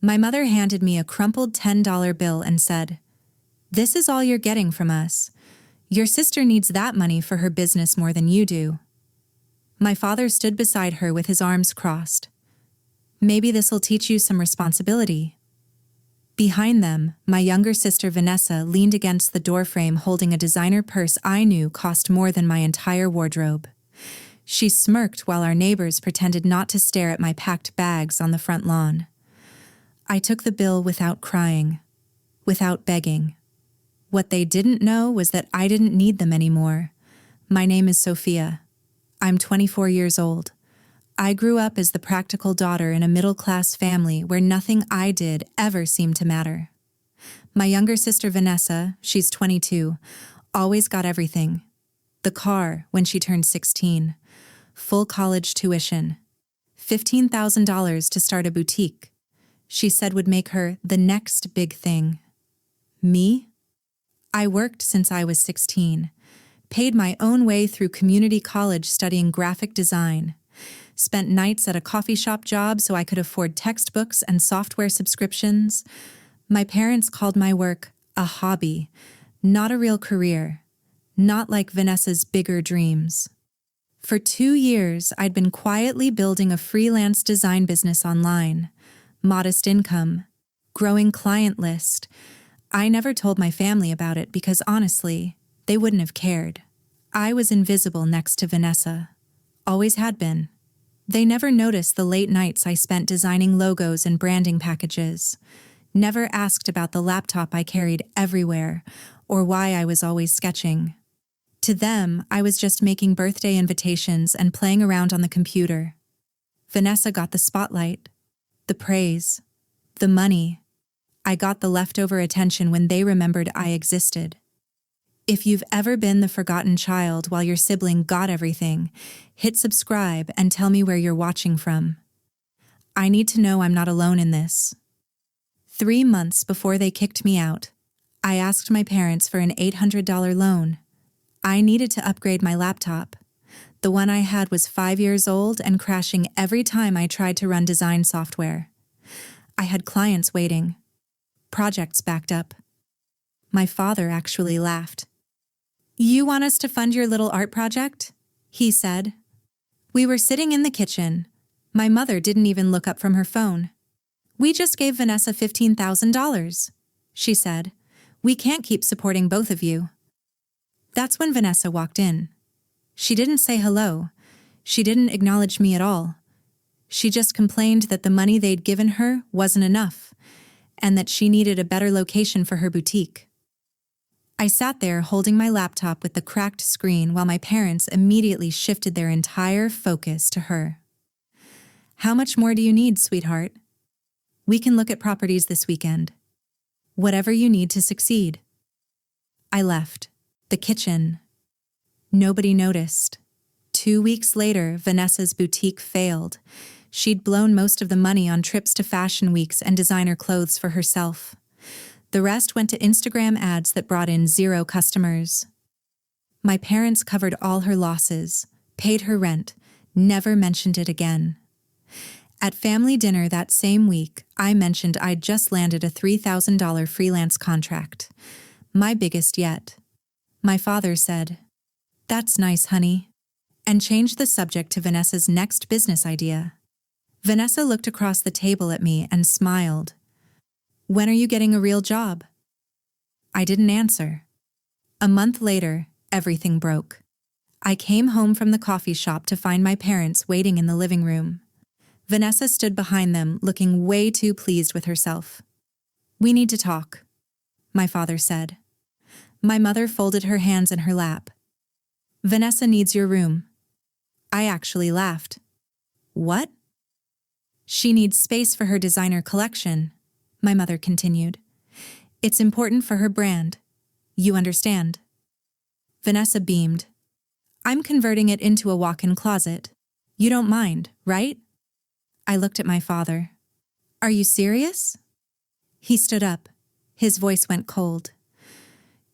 My mother handed me a crumpled $10 bill and said, "This is all you're getting from us. Your sister needs that money for her business more than you do." My father stood beside her with his arms crossed. "Maybe this'll teach you some responsibility." Behind them, my younger sister Vanessa leaned against the doorframe holding a designer purse I knew cost more than my entire wardrobe. She smirked while our neighbors pretended not to stare at my packed bags on the front lawn. I took the bill without crying, without begging. What they didn't know was that I didn't need them anymore. My name is Sophia. I'm 24 years old. I grew up as the practical daughter in a middle-class family where nothing I did ever seemed to matter. My younger sister Vanessa, she's 22, always got everything. The car when she turned 16, full college tuition, $15,000 to start a boutique. She said would make her the next big thing. Me? I worked since I was 16, paid my own way through community college studying graphic design, spent nights at a coffee shop job so I could afford textbooks and software subscriptions. My parents called my work a hobby, not a real career, not like Vanessa's bigger dreams. For 2 years, I'd been quietly building a freelance design business online, modest income, growing client list. I never told my family about it because honestly, they wouldn't have cared. I was invisible next to Vanessa. Always had been. They never noticed the late nights I spent designing logos and branding packages. Never asked about the laptop I carried everywhere or why I was always sketching. To them, I was just making birthday invitations and playing around on the computer. Vanessa got the spotlight, the praise, the money. I got the leftover attention when they remembered I existed. If you've ever been the forgotten child while your sibling got everything, hit subscribe and tell me where you're watching from. I need to know I'm not alone in this. 3 months before they kicked me out, I asked my parents for an $800 loan. I needed to upgrade my laptop. The one I had was 5 years old and crashing every time I tried to run design software. I had clients waiting, projects backed up. My father actually laughed. "You want us to fund your little art project?" he said. We were sitting in the kitchen. My mother didn't even look up from her phone. "We just gave Vanessa $15,000, she said. "We can't keep supporting both of you." That's when Vanessa walked in. She didn't say hello. She didn't acknowledge me at all. She just complained that the money they'd given her wasn't enough, and that she needed a better location for her boutique. I sat there holding my laptop with the cracked screen while my parents immediately shifted their entire focus to her. "How much more do you need, sweetheart? We can look at properties this weekend. Whatever you need to succeed." I left. The kitchen. Nobody noticed. 2 weeks later, Vanessa's boutique failed. She'd blown most of the money on trips to fashion weeks and designer clothes for herself. The rest went to Instagram ads that brought in 0 customers. My parents covered all her losses, paid her rent, never mentioned it again. At family dinner that same week, I mentioned I'd just landed a $3,000 freelance contract, my biggest yet. My father said, "That's nice, honey," and changed the subject to Vanessa's next business idea. Vanessa looked across the table at me and smiled. "When are you getting a real job?" I didn't answer. A month later, everything broke. I came home from the coffee shop to find my parents waiting in the living room. Vanessa stood behind them, looking way too pleased with herself. "We need to talk," my father said. My mother folded her hands in her lap. "Vanessa needs your room." I actually laughed. "What?" "She needs space for her designer collection," my mother continued. "It's important for her brand. You understand?" Vanessa beamed. "I'm converting it into a walk-in closet. You don't mind, right?" I looked at my father. "Are you serious?" He stood up. His voice went cold.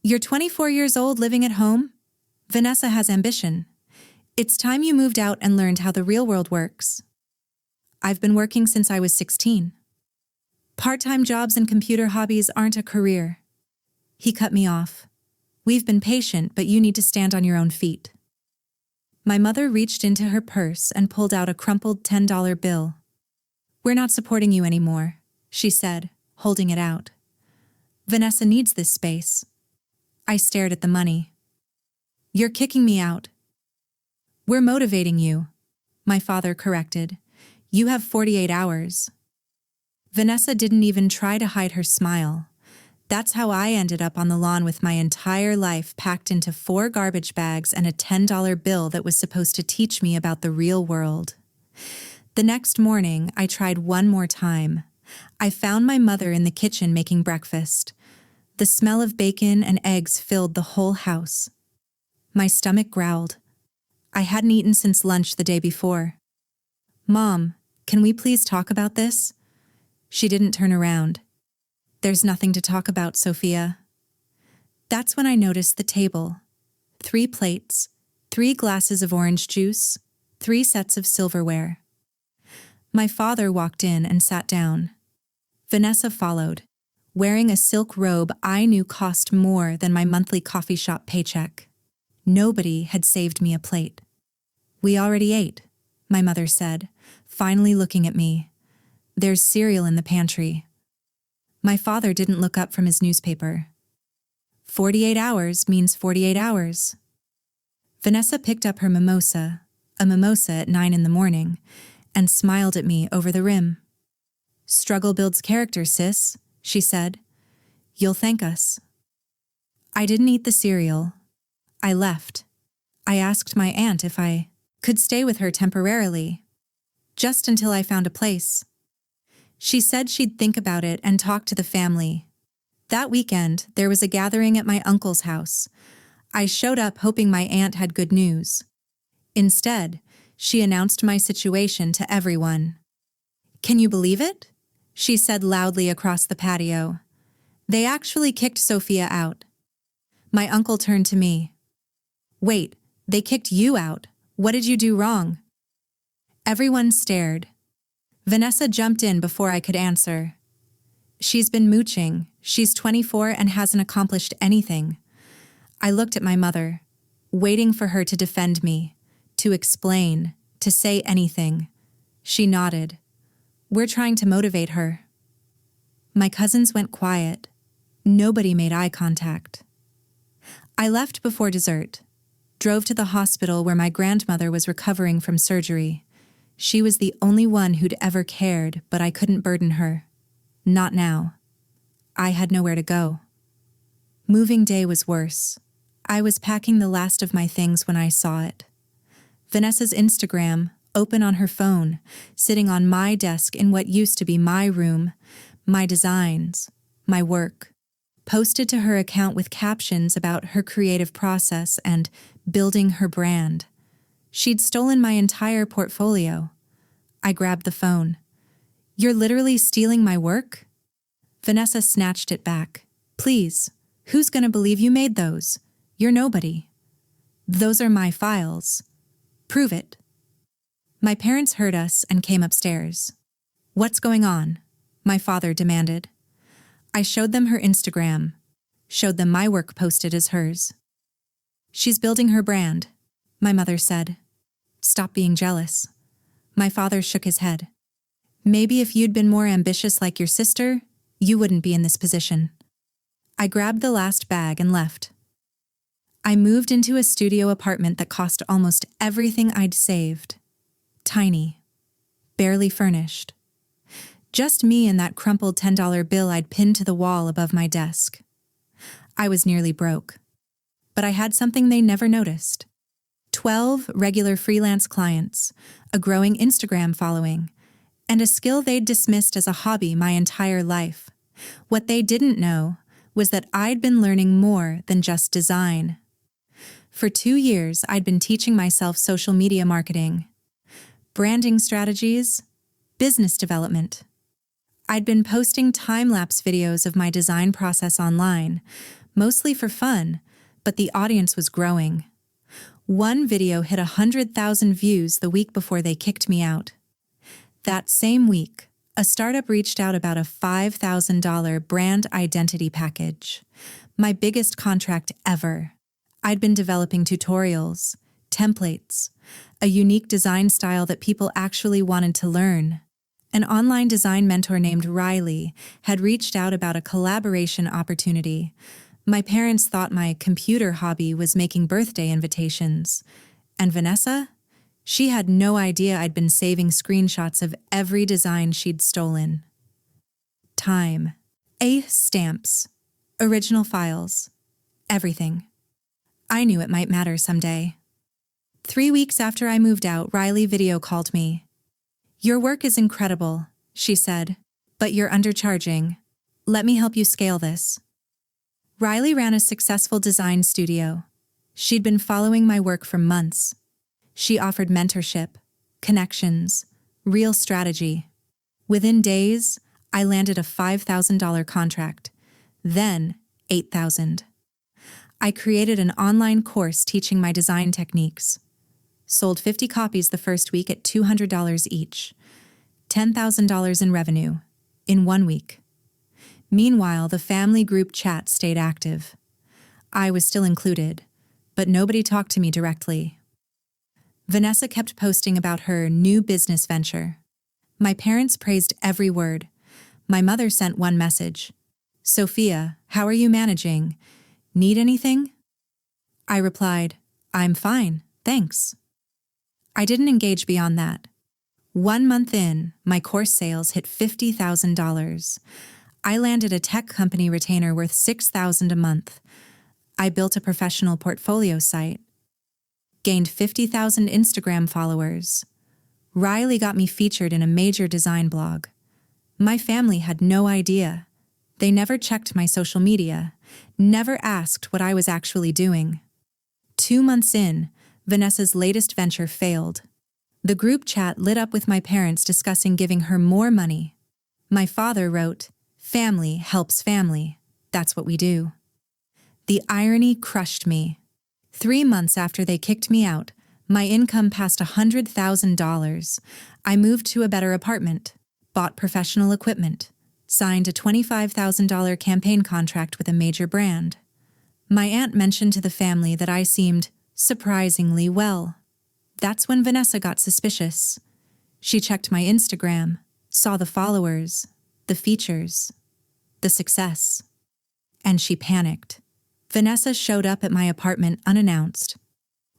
"You're 24 years old living at home? Vanessa has ambition. It's time you moved out and learned how the real world works." "I've been working since I was 16. Part-time jobs and computer hobbies aren't a career. He cut me off. We've been patient, but you need to stand on your own feet. My mother reached into her purse and pulled out a crumpled $10 bill. We're not supporting you anymore, she said, holding it out. Vanessa needs this space. I stared at the money. You're kicking me out. We're motivating you, my father corrected. You have 48 hours. Vanessa didn't even try to hide her smile. That's how I ended up on the lawn with my entire life packed into 4 garbage bags and a $10 bill that was supposed to teach me about the real world. The next morning, I tried one more time. I found my mother in the kitchen making breakfast. The smell of bacon and eggs filled the whole house. My stomach growled. I hadn't eaten since lunch the day before. Mom, can we please talk about this? She didn't turn around. There's nothing to talk about, Sophia. That's when I noticed the table. 3 plates, 3 glasses of orange juice, 3 sets of silverware. My father walked in and sat down. Vanessa followed, wearing a silk robe I knew cost more than my monthly coffee shop paycheck. Nobody had saved me a plate. We already ate, my mother said, finally looking at me. There's cereal in the pantry. My father didn't look up from his newspaper. 48 hours means 48 hours. Vanessa picked up her mimosa, a mimosa at 9 in the morning, and smiled at me over the rim. Struggle builds character, sis, she said. You'll thank us. I didn't eat the cereal. I left. I asked my aunt if I could stay with her temporarily, just until I found a place. She said she'd think about it and talk to the family. That weekend, there was a gathering at my uncle's house. I showed up hoping my aunt had good news. Instead, she announced my situation to everyone. Can you believe it? She said loudly across the patio. They actually kicked Sophia out. My uncle turned to me. Wait, they kicked you out. What did you do wrong? Everyone stared. Vanessa jumped in before I could answer. She's been mooching. She's 24 and hasn't accomplished anything. I looked at my mother, waiting for her to defend me, to explain, to say anything. She nodded. We're trying to motivate her. My cousins went quiet. Nobody made eye contact. I left before dessert, drove to the hospital where my grandmother was recovering from surgery. She was the only one who'd ever cared, but I couldn't burden her. Not now. I had nowhere to go. Moving day was worse. I was packing the last of my things when I saw it. Vanessa's Instagram, open on her phone, sitting on my desk in what used to be my room, my designs, my work, posted to her account with captions about her creative process and building her brand. She'd stolen my entire portfolio. I grabbed the phone. You're literally stealing my work? Vanessa snatched it back. Please, who's gonna believe you made those? You're nobody. Those are my files. Prove it. My parents heard us and came upstairs. What's going on? My father demanded. I showed them her Instagram, showed them my work posted as hers. She's building her brand, my mother said. Stop being jealous. My father shook his head. Maybe if you'd been more ambitious like your sister, you wouldn't be in this position. I grabbed the last bag and left. I moved into a studio apartment that cost almost everything I'd saved. Tiny. Barely furnished. Just me and that crumpled $10 bill I'd pinned to the wall above my desk. I was nearly broke. But I had something they never noticed. 12 regular freelance clients, a growing Instagram following, and a skill they'd dismissed as a hobby my entire life. What they didn't know was that I'd been learning more than just design. For 2 years, I'd been teaching myself social media marketing, branding strategies, business development. I'd been posting time-lapse videos of my design process online, mostly for fun, but the audience was growing. One video hit 100,000 views the week before they kicked me out. That same week, A startup reached out about a $5,000 brand identity package. My biggest contract ever. I'd been developing tutorials, templates, a unique design style that people actually wanted to learn. An online design mentor named Riley had reached out about a collaboration opportunity. My parents thought my computer hobby was making birthday invitations. And Vanessa? She had no idea I'd been saving screenshots of every design she'd stolen. Time. Stamps. Original files. Everything. I knew it might matter someday. 3 weeks after I moved out, Riley video called me. "Your work is incredible," she said, "but you're undercharging. Let me help you scale this." Riley ran a successful design studio. She'd been following my work for months. She offered mentorship, connections, real strategy. Within days, I landed a $5,000 contract, then $8,000. I created an online course teaching my design techniques. Sold 50 copies the first week at $200 each. $10,000 in revenue, in 1 week. Meanwhile, the family group chat stayed active. I was still included, but nobody talked to me directly. Vanessa kept posting about her new business venture. My parents praised every word. My mother sent one message. "Sophia, how are you managing? Need anything?" I replied, "I'm fine, thanks." I didn't engage beyond that. 1 month in, my course sales hit $50,000. I landed a tech company retainer worth $6,000 a month. I built a professional portfolio site. Gained 50,000 Instagram followers. Riley got me featured in a major design blog. My family had no idea. They never checked my social media, never asked what I was actually doing. 2 months in, Vanessa's latest venture failed. The group chat lit up with my parents discussing giving her more money. My father wrote, "Family helps family. That's what we do." The irony crushed me. 3 months after they kicked me out, my income passed $100,000. I moved to a better apartment, bought professional equipment, signed a $25,000 campaign contract with a major brand. My aunt mentioned to the family that I seemed surprisingly well. That's when Vanessa got suspicious. She checked my Instagram, saw the followers, the features, the success. And she panicked. Vanessa showed up at my apartment unannounced.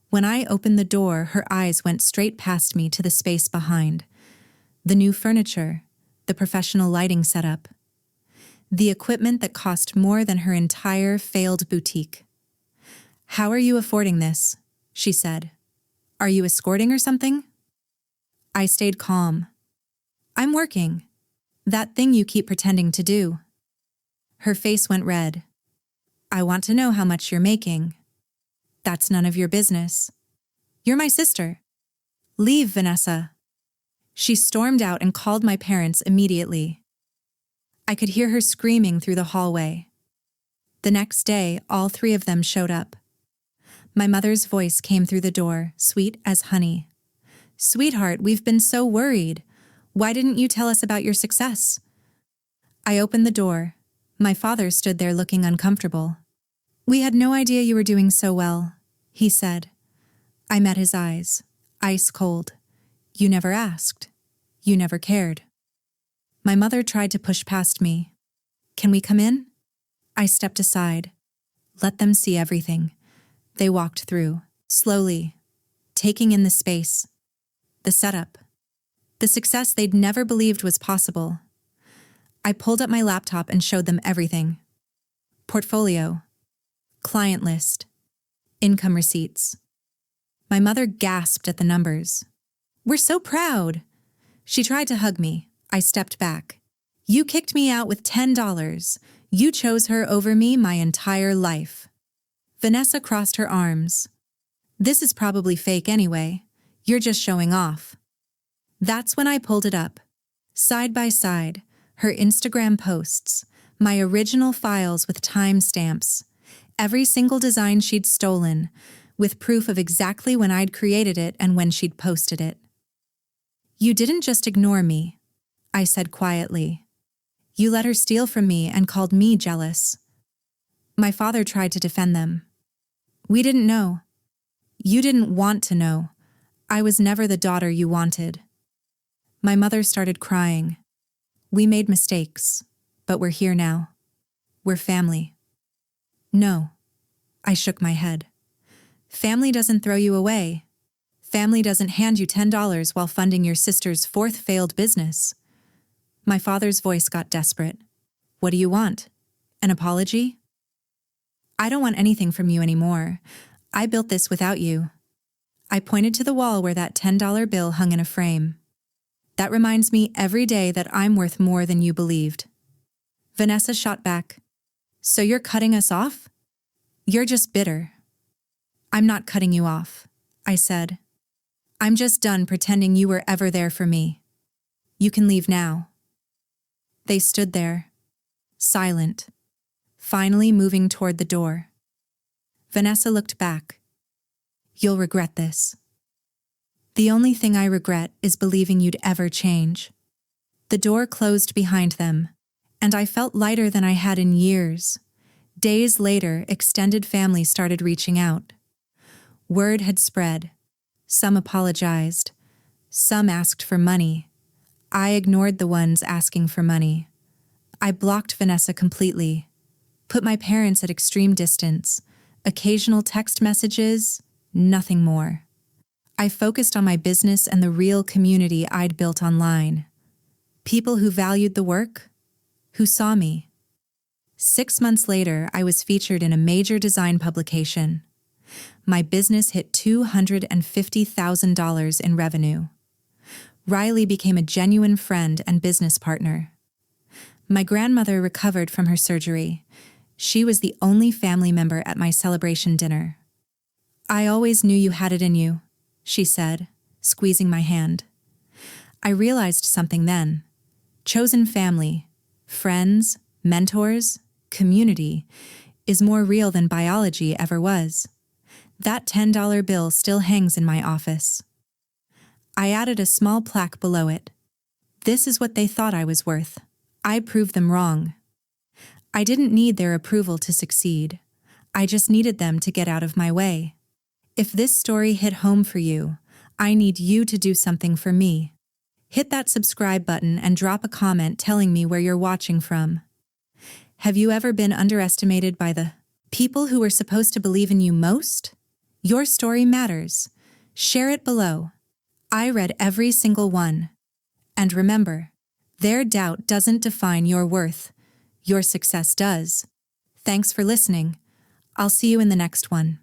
When I opened the door, her eyes went straight past me to the space behind. The new furniture, the professional lighting setup, the equipment that cost more than her entire failed boutique. "How are you affording this?" she said. "Are you escorting or something?" I stayed calm. "I'm working. That thing you keep pretending to do." Her face went red. "I want to know how much you're making." "That's none of your business. You're my sister. Leave, Vanessa." She stormed out and called my parents immediately. I could hear her screaming through the hallway. The next day, all 3 of them showed up. My mother's voice came through the door, sweet as honey. "Sweetheart, we've been so worried. Why didn't you tell us about your success?" I opened the door. My father stood there looking uncomfortable. "We had no idea you were doing so well," he said. I met his eyes, ice cold. "You never asked. You never cared." My mother tried to push past me. "Can we come in?" I stepped aside. Let them see everything. They walked through, slowly, taking in the space, the setup, the success they'd never believed was possible. I pulled up my laptop and showed them everything. Portfolio, client list, income receipts. My mother gasped at the numbers. "We're so proud." She tried to hug me. I stepped back. "You kicked me out with $10. You chose her over me my entire life." Vanessa crossed her arms. "This is probably fake anyway. You're just showing off." That's when I pulled it up. Side by side, her Instagram posts, my original files with timestamps, every single design she'd stolen, with proof of exactly when I'd created it and when she'd posted it. "You didn't just ignore me. I said quietly. You let her steal from me and called me jealous. My father tried to defend them. We didn't know. You didn't want to know. I was never the daughter you wanted. My mother started crying. We made mistakes, but we're here now. We're family. No. I shook my head. Family doesn't throw you away. Family doesn't hand you $10 while funding your sister's fourth failed business. My father's voice got desperate. What do you want? An apology? I don't want anything from you anymore. I built this without you. I pointed to the wall where that $10 bill hung in a frame. That reminds me every day that I'm worth more than you believed. Vanessa shot back. So you're cutting us off? You're just bitter. I'm not cutting you off, I said. I'm just done pretending you were ever there for me. You can leave now. They stood there, silent, finally moving toward the door. Vanessa looked back. You'll regret this. The only thing I regret is believing you'd ever change. The door closed behind them, and I felt lighter than I had in years. Days later, extended family started reaching out. Word had spread. Some apologized. Some asked for money. I ignored the ones asking for money. I blocked Vanessa completely, put my parents at extreme distance, occasional text messages, nothing more. I focused on my business and the real community I'd built online. People who valued the work, who saw me. 6 months later, I was featured in a major design publication. My business hit $250,000 in revenue. Riley became a genuine friend and business partner. My grandmother recovered from her surgery. She was the only family member at my celebration dinner. I always knew you had it in you, she said, squeezing my hand. I realized something then. Chosen family, friends, mentors, community is more real than biology ever was. That $10 bill still hangs in my office. I added a small plaque below it. This is what they thought I was worth. I proved them wrong. I didn't need their approval to succeed. I just needed them to get out of my way. If this story hit home for you, I need you to do something for me. Hit that subscribe button and drop a comment telling me where you're watching from. Have you ever been underestimated by the people who were supposed to believe in you most? Your story matters. Share it below. I read every single one. And remember, their doubt doesn't define your worth. Your success does. Thanks for listening. I'll see you in the next one.